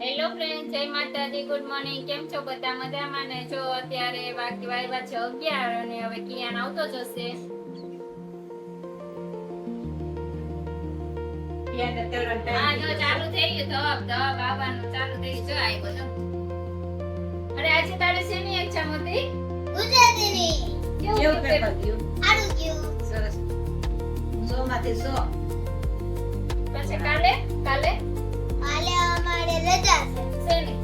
Hello friend, જય માતાજી, good morning. કેમ છો બધા? મજામાં ને? જો અત્યારે વાગી વાગ્યા છે 11 અને હવે કિયાન આવતો જ હશે. હા, જો ચાલુ થઈ ગયું ધબ આવવાનું ચાલુ થઈ ગયું. જો આવ્યો જો. અરે આજે તારે શેની એક્ઝામ હતી? ગુજરાતીની. કેવું પેપર ગયું? સારું ગયું. સરસ 100 માંથી 100. પછી કાલે કાલે અમારે રજા છે. શેની?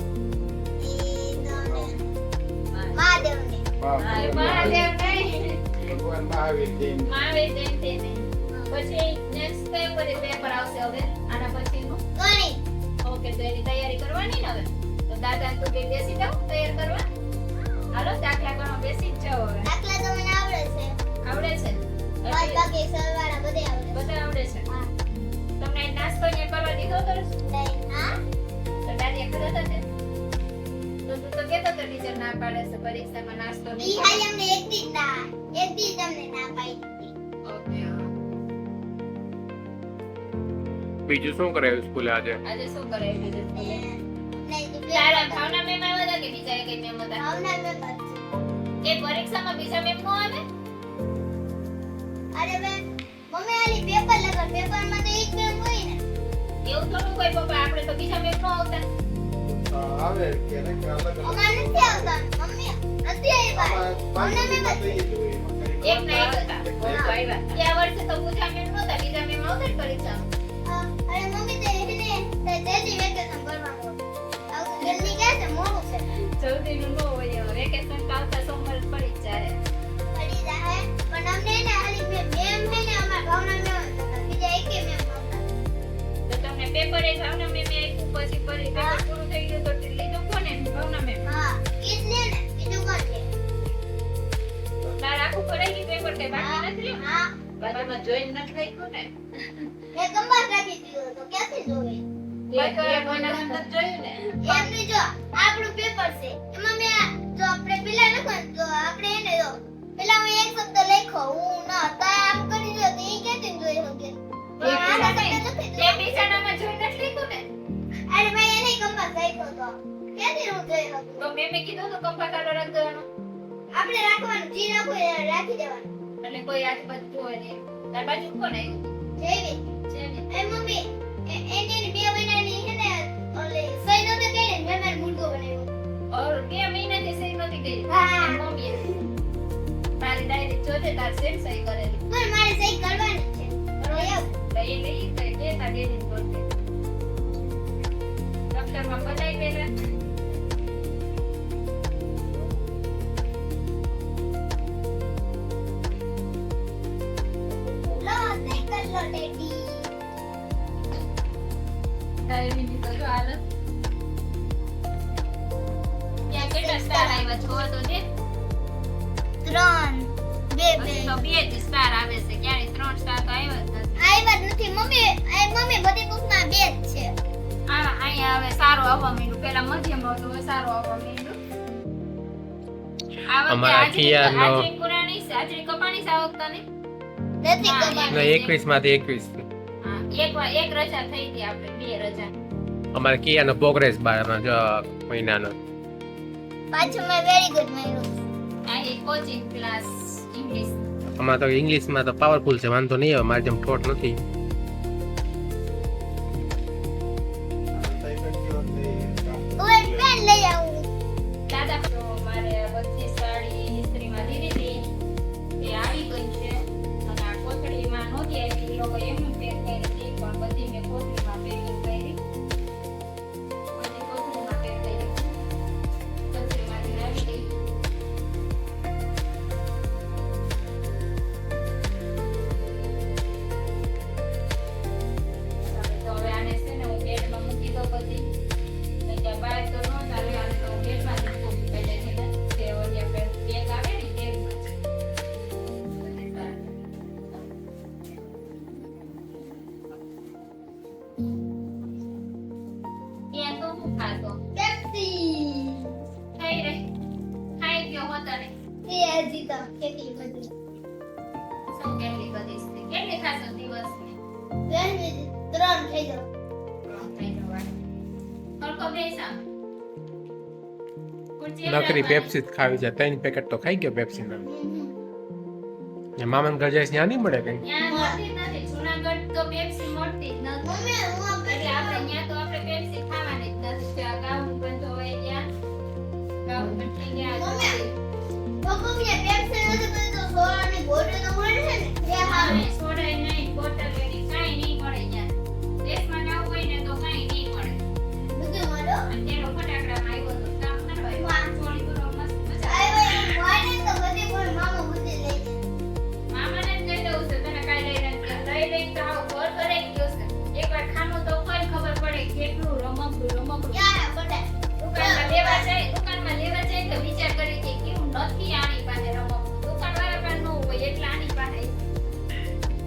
મહાદેવની. મહાદેવ નહીં. ભગવાન મહાવીર જયંતિ. મહાવીર જયંતિની. પછી નેક્સ્ટ કઈ પેપર આવશે હવે આના પછીનું? ગણિત. ઓકે, તો એની તૈયારી કરવાની ને હવે. તો દાદા તું કે બેસી જાવ તૈયાર કરવા. હાલો દાખલા ગણો, બેસી જ જાવ હવે. દાખલા તો મને આવડે છે. આવડે છે? બાદ બાકી સરવાળા બધે આવડે છે. બધા આવડે છે. હા. તમને અહીં નાસ્તો અહીંયા કરવા દીધો તો? હા. તો દાદી ખાધા હતા તે? તો તું તો કહેતો તો ટીચર ના પાડે છે પરીક્ષામાં નાસ્તો ઈ નહીં. ખાલી અમને એક દી તમને ના પાડી હતી. ઓકે, હા. બીજું શું કરાયું સ્કૂલે આજે? આજે શું કરાવી દીધું સ્કૂલે? નહીં તો તારા ભાવના મેમ આવ્યા હતા કે બીજા કઈ મેમ હતા? ભાવના મેં એ પરીક્ષામાં બીજા મેમ નો આવે? અરે બે મમ્મી આલી પેપર લગર પેપરમાં તો એક મેમ હોય ને. એવું થોડું કોઈ પપ્પા, આપણે તો બીજા મેમ નો આવતા. આવે ક્યારેક અલગ અલગ. અમાર નથી આવતા મમ્મી નથી આવ્યા. ભાવના મેમ એક ના એક હતા. આવ્યા. ગયા વર્ષે તો બીજા મેમ નહોતા, બીજા મેમ આવતા જ પરીક્ષામાં. અરે મમ્મી તે એને જલ્દી વેકેશન ભરવાનું જલ્દી ક્યાં છે મોડું છે જલ્દીનું નો હોય હવે. વેકેશન તો આવતા સોમવાર પડી જ જાય. પડી જાય પણ અમને ને આલી મેમ હે ને અમાર ભાવના મેમ હતા બીજા એકે મેમ નહોતા તો તમને પેપર એ ભાવના મેમે આપ્યું, પછી પેપર પૂરું થઈ ગયું તો લીધું કોને? ભાવના મેમ. હા ઈ જ ને બીજું કોણ છે તાર આખું ભરાઈ ગયું પેપર, કઈ બાકી નથી રહ્યું? હા બાજુમાં જોઈન નથી લખ્યું ને. મેં કંબાર રાખી દીધું તો ક્યાંથી જોવે એક મહિના અંદર જોયું ને. એમની જો આપણું પેપર છે એમાં મેં જો આપણે પેલા લખો ને તો આપણે એને જો પેલા હું એક શબ્દ લખ્યો હું ના તા આમ કરી દો તો ઈ ક્યાંથી જોઈ શકે એ બીજાનામાં જોઈ નથી લીધું ને? અરે મેં એને કંબાર રાખ્યો તો ક્યાંથી હું જોઈ શકું તો મેમે કીધું તો કંપા કાઢો રાખ દેવાનો. આપણે રાખવાનું જી રાખો એ રાખી દેવાનું એટલે કોઈ આજુબાજુ જોવે નહીં. તાર બાજુ કોણ આવ્યું? જેવી છે ને? એ મમ્મી એની 2 મહિનાની હે ને ઓલે સહી નહોતી કરી ને મેં મારો મુર્ગો બનાવ્યો ઓર 2 મહિનાથી સહી નહોતી કરી. હા. મમ્મીએ મારી ડાયરી જોજે તાર સેમ સહી કરેલી. પણ મારે સહી કરવાની છે બરાબર તો એ લઈ કે તાર ડેડી બોલતે. દફતરમાં બધાય પહેલા લો સહી કર લો ડેડી ડાયરીની તો જો હાલત. ત્યાં કેટલા સ્ટાર આવ્યા જોવો તો દે. 3 2 હજી તો 2 જ સ્ટાર આવે છે. ક્યારેય 3 સ્ટાર તો આવ્યા જ નથી. આવ્યા જ નથી મમ્મી બધી બુકમાં 2 જ છે અહીંયા હવે સારું આવવા માંડ્યું. પેલા મધ્યમ હતું, હવે સારું આવવા માંડ્યું. આ વખતે અમારા કિયાનો- હાજરી પુરાણી છે, હાજરી કપાણી છે આ વખતે. નથી હા, ખબર ના 21 માંથી 21 હા, એક રજા થઈ હતી આપણે, 2 રજા. અમારે કિયાનો પ્રોગ્રેસ બારમાં જો મહિનાનો પાછું મેં વેરી ગુડ માર્યું આ એક કોચિંગ ક્લાસ ઇંગ્લિશ. અમારે તો ઇંગ્લિશમાં તો પાવરફુલ છે, વાંધો નહીં આવે, મારે જેમ ઠોઠ નથી. ઓય પેન લઈ આવું દાદા તો મારે આ બધી સાડી ઇસ્ત્રીમાં દીધી હતી એ આવી ગઈ છે. અને આ કોથળીમાં નહોતી આવી, એ લોકો એમનું પેક કરી હતી પણ બધી મેં કોથળીમાં પેકિંગ કરી. બધી કોથળીમાં પેક કરી. કોથળીમાંથી આવી ગઈ. તો હવે આને છે ને હું બેડમાં મૂકી દઉં પછી. નહીં તો બહાર તો ન ચાલે, આને તો હું બેડમાં જ મૂકું પહેલેથી જ. તે ઓલી આપણે બેગ આવે ને બેગમાં જ. ત્યાં તો હું ખાતો કેપ્સી ખાઈ રહી ખાઈ ગયો હોતા ને એ હજી તો કેટલી બધી શું કેટલી બધી છે? કેટલી ખાશો દિવસની? 3 થઈ જાવ થઈ જવા. પંખો બેસા નકરી પેપ્સી જ ખાવી છે 3 પેકેટ તો ખાઈ ગયો પેપ્સી ના મામાને ઘર જાય ત્યાં નહીં મળે કઈ ત્યાં મળતી જ નથી જુનાગઢ તો પેપ્સી મળતી જ નથી મમ્મી હું એટલે આપણે ત્યાં તો આપણે પેપ્સી ખાવાની જ નથી ત્યાં ગાઉન બંધ હોય ત્યાં ગાઉન બંધ થઈ ગયા તો મમ્મી પેપ્સી નથી પણ તો સોડાની બોટલ તો મળે છે ને એ હા અને સોડાય નહીં બોટલ એની કાંઈ નહીં મળે ત્યાં દેશમાં ના હોય ને તો કાંઈ નહીં મળે બધું મળો અને તેનો ફટાકડામાં આવ્યો તો કામ કરવા ચોળી કરો મસ્ત મજા આય આવે. ભાઈ મોને તો બધી પણ મામા બુદ્ધિ લે છે મામાને જ કહી દઉં છે તને કાંઈ લઈ તો આવ ઘર કરે ગયો છે એકવાર ખાનું તો કોઈ ખબર પડે કેટલું રમકડું યાર બટા દુકાનમાં લેવા જાય તો વિચાર કરી કે કેવું નથી આની પાસે રમકડું દુકાનવાળા પાસે ન હોય એટલે આની પાસે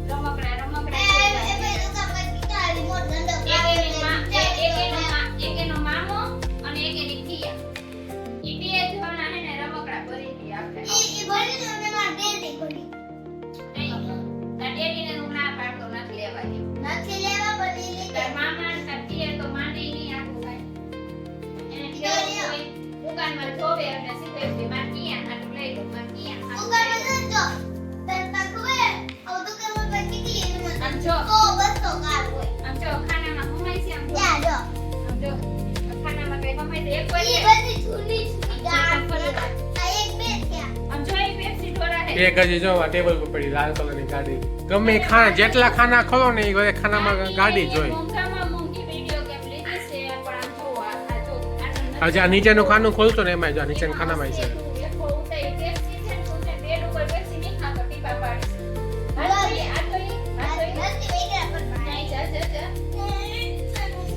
રમકડા એ ભાઈ દુકાન પર કિતા રિમોટ ધંધો એક એનો મામો અને એક એની પિયા ઈ બે જણા હે ને રમકડા ભરી દી આપણે ઈ બની તો મને માર દે દે કરી તાર ડેડીને હું ના પાડતો નથી લેવાય નથી લેવા બની લે તાર મામા ને તાર પિયા તો માને નહીં આખું કાંઈ એને કેવું હોય દુકાનમાં જોવે અને સીધે માર કિયા આટલું લઈ લો માર કિયા દુકાન માં જો તને ખબર આ દુકાન પર કેટલી રિમોટ આમ જો 100 200 કાર હોય આમ જો ખાનામાં હમાય છે આમ જો યા જો આમ જો ખાનામાં કઈ હમાય છે એક ઈ વાર બધી છૂની ગામ આ એક બે થયા આમ જો એ પેપ્સી ઢોરા હે એક હજી જો આ ટેબલ પર પડી લાલ કલરની ગાડી ગમે એ ખાના જેટલા ખાના ખોલો ને એ બધા ખાનામાં ગાડી જોઈ મોંઘામાં મોંઘી વિડિયો ગેમ લીધી છે પણ આમ જો આ જો હજી આ નીચેનું ખાનું ખોલતો ને એમાં જો આ નીચેનું ખાનામાં છે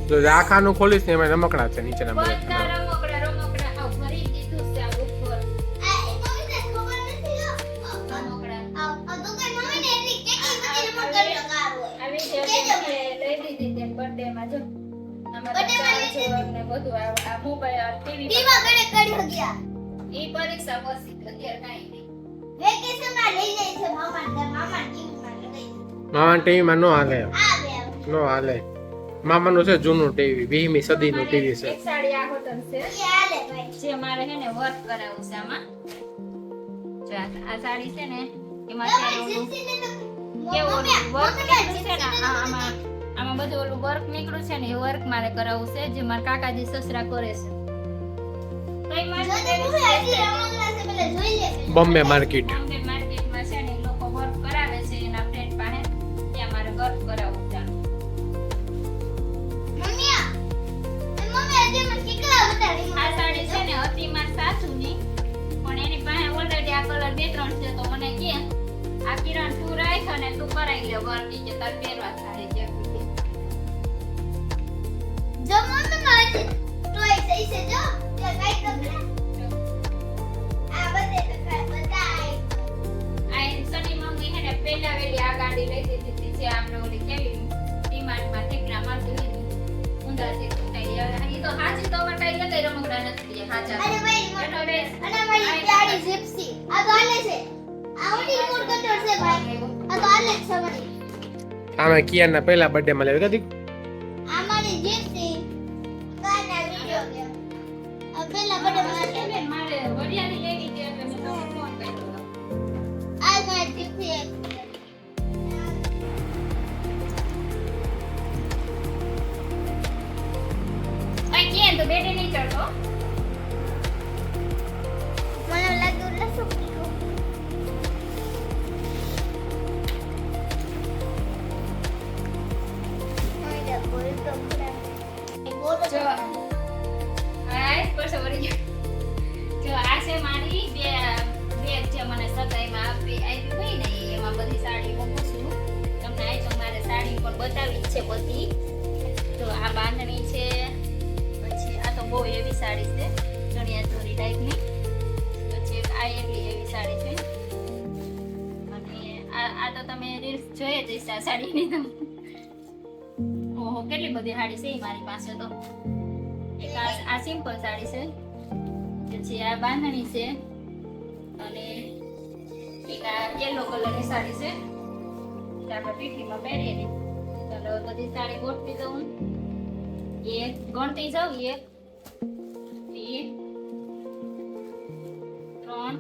જો આ ખાનું ખોલીશ ને એમાં રમકડા છે નીચેના બધા ખાનામાં. પરીક્ષા પછી અત્યારે કાંઈ નહીં મામાના ટીવીમાં નો હાલે નો હાલે મામાનું છે જૂનું ટીવી 20મી સદીનું ટીવી છે એક સાડી આ હોટલ છે જે મારે હે ને વર્ક કરાવવું છે આમાં જો આ સાડી છે ને એમાં ત્યારે ઓલું કેવું વર્ક નીકળ્યું છે ને આમાં બધું ઓલું વર્ક નીકળ્યું છે ને એ વર્ક મારે કરાવવું છે જે મારા કાકાજી સસરા કરે છે કઈ બોમ્બે માર્કેટ બોમ્બે માર્કેટમાં છે ને એ લોકો વર્ક કરાવે છે એના ફ્રેન્ડ પાસે ત્યાં મારે વર્ક કરાવવું છે આ સાડી છે ને હતી માર સાસુની પણ એની પાસે ઓલરેડી આ કલર 2-3 છે તો મને કે આ કિરણ તું રાખ અને તું કરાઈ લે વર્ક કે તાર પહેરવા સાડી જે આ સની મમ્મી હે ને પહેલા વેલી આ ગાડી લઈ દીધી હતી જે આપણે ઓલી કેવી ડિમાન્ડમાં ઠેકડા મારતી હતી ઊંધાથી કુટાઈ એ તો હાજી તો અમાર કાઈ લગાઈ રમકડા નથી હાચા આમાં કિયાના પહેલા બર્થડે માં લેવી કદી મારે વડિયાની લેવી છે એટલે મેં તમને ફોન કર્યો કઈ કે તો બેટે નહીં ચડતો જો આય પરસો વળી ગયો જો આ છે મારી બેગ છે મને સગાઈમાં આપી હોય ને એમાં બધી સાડી મૂકું છું તમને આઈ તો મારે સાડી પણ બતાવી જ છે બધી તો આ બાંધણી છે પછી આ તો બહુ એવી સાડી છે ચણિયા ચોરી ટાઈપની પછી આ એટલી એવી સાડી છે અને આ તો તમે રીલ્સ જોઈએ જ હશે આ સાડીની તો ઓહો કેટલી બધી સાડી છે મારી પાસે તો એક આ સિમ્પલ સાડી છે પછી આ બાંધણી છે અને એક આ યેલો કલરની સાડી છે જે આપણે પીઠીમાં પહેરીએ ને ચાલો બધી સાડી ગોઠવી દઉં એક ગણતી જાવ 1 2 3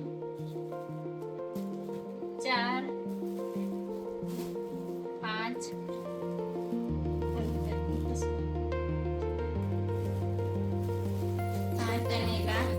4 5 8 અને 6 7 અને 25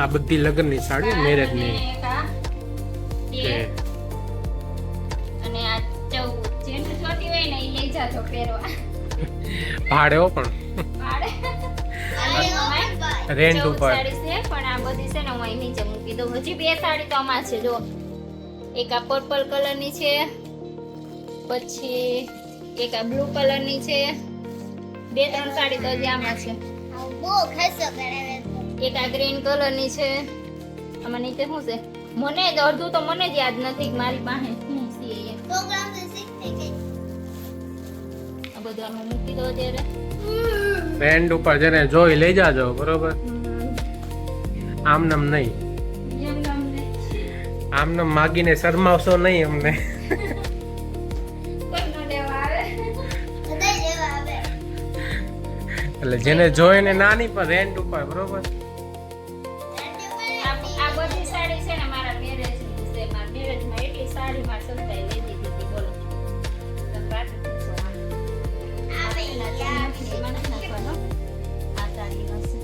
આ બધી લગ્નની સાડી મેરેજની કે અને આ 14 જેને છોટી હોય ને એ લઈ જાજો પહેરવા ભાડે હો પણ રેન્ટ ઉપર સાડી છે પણ આ બધી છે ને હું અહીં નીચે મૂકી દઉં. હજી બે સાડી તો આમાં છે જો એક આ પર્પલ કલરની છે પછી એક આ બ્લુ કલરની છે બે ત્રણ સાડી તો હજી આમાં છે બહુ ખર્ચો કરાવે એક આ ગ્રીન કલરની છે આમાં નીચે શું છે મને જ અડધું તો મને જ યાદ નથી કે મારી પાસે શું છે એ. પ્રોગ્રામ તો શીખતે ગઈ આ બધું આમાં મૂકી દો ત્યારે રેન્ટ ઉપર જેને જોઈ લઈ જાજો બરોબર આમ નામ નહીં જેમ તમને આમ નામ માગીને શરમાવશો નહીં અમને કોઈ ન લેવા આવે બધા જેવા આવે એટલે જેને જોઈને નાની પણ રેન્ટ ઉપર બરોબર આ બધી સાડી છે ને મારા મેરેજની છે મારા મેરેજમાં એટલી સાડી માં સંતાઈ લઈ દીધી હતી બોલો તમે વાત જ પૂછો માં. આવે યાર એમાં નથી નાખવાનો. આ સાડીનો છે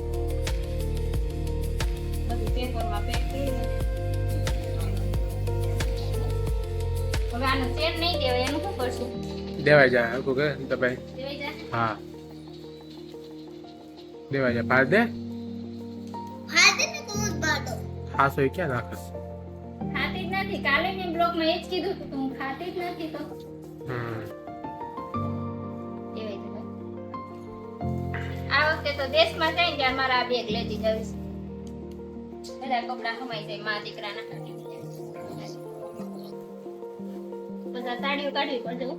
બધી પેપરમાં પેક કરી દે. હવે આનો ચેન નહીં દેવાય એનું શું કરશું દેવાય જાય હકુ કે દબાઈ દેવાઈ જાય હા દેવાય જાય પાડ દે હાથે ને કોણ બાડો હાસો એ ક્યાં નાખસ ખાતી જ નથી કાલે મેં બ્લોગમાં એ જ કીધું હતું કે હું ખાતી જ નથી તો હમ દેવાઈ જાય. આ વખતે તો દેશમાં જાય ને ત્યારે મારા આ બેગ લેતી જઈશ બધા કપડા હમાઈ જાય મા દીકરાના બધા સાડીઓ કાઢવી પડશે હો.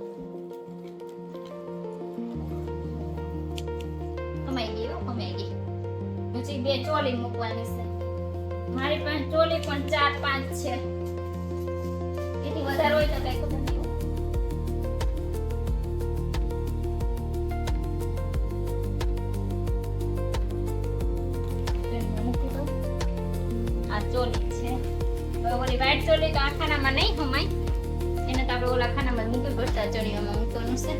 કમાઈ ગઈ હો કમાઈ ગઈ પછી બે ચોલી મૂકવાની છે મારી પાસે ચોલી પણ 4-5 છે એથી વધારે હોય તો કઈ ખબર નહીં હો. ટ્રેનમાં મૂકી દઉં. આ ચોલી છે હવે ઓલી વ્હાઈટ ચોલી તો આ ખાનામાં નહીં હમાય એને તો આપણે ઓલા ખાનામાં જ મૂકી પડતા ચણીઓમાં મૂકવાનું છે.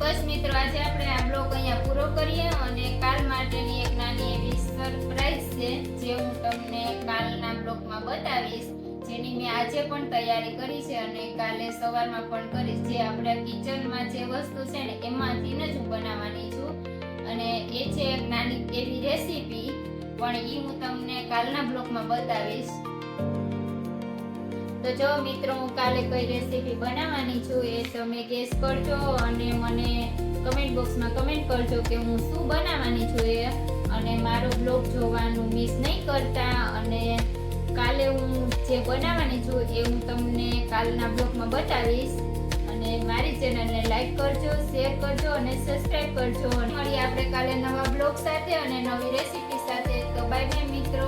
બસ મિત્રો આજે આપણે આ બ્લોગ અહીંયા પૂરો કરીએ અને કાલ માટેની એક નાની એવી સરપ્રાઈઝ છે જે હું તમને કાલના બ્લોગમાં બતાવીશ જેની મેં આજે પણ તૈયારી કરી છે અને કાલે સવારમાં પણ કરીશ જે આપણા કિચનમાં જે વસ્તુ છે ને એમાંથી જ હું બનાવવાની છું અને એ છે એક નાની એવી રેસીપી પણ એ હું તમને કાલના બ્લોગમાં બતાવીશ. તો જો મિત્રો હું કાલે કઈ રેસીપી બનાવવાની છું એ તમે ગેસ કરજો અને મને કમેન્ટ બોક્સમાં કમેન્ટ કરજો કે હું શું બનાવવાની છું એ અને મારો બ્લોગ જોવાનું મિસ નહીં કરતા અને કાલે હું જે બનાવવાની છું એ હું તમને કાલના બ્લોગમાં બતાવીશ અને મારી ચેનલને લાઈક કરજો શેર કરજો અને સબસ્ક્રાઇબ કરજો અને મળીએ આપણે કાલે નવા બ્લોગ સાથે અને નવી રેસીપી સાથે. તો બાય બાય મિત્રો.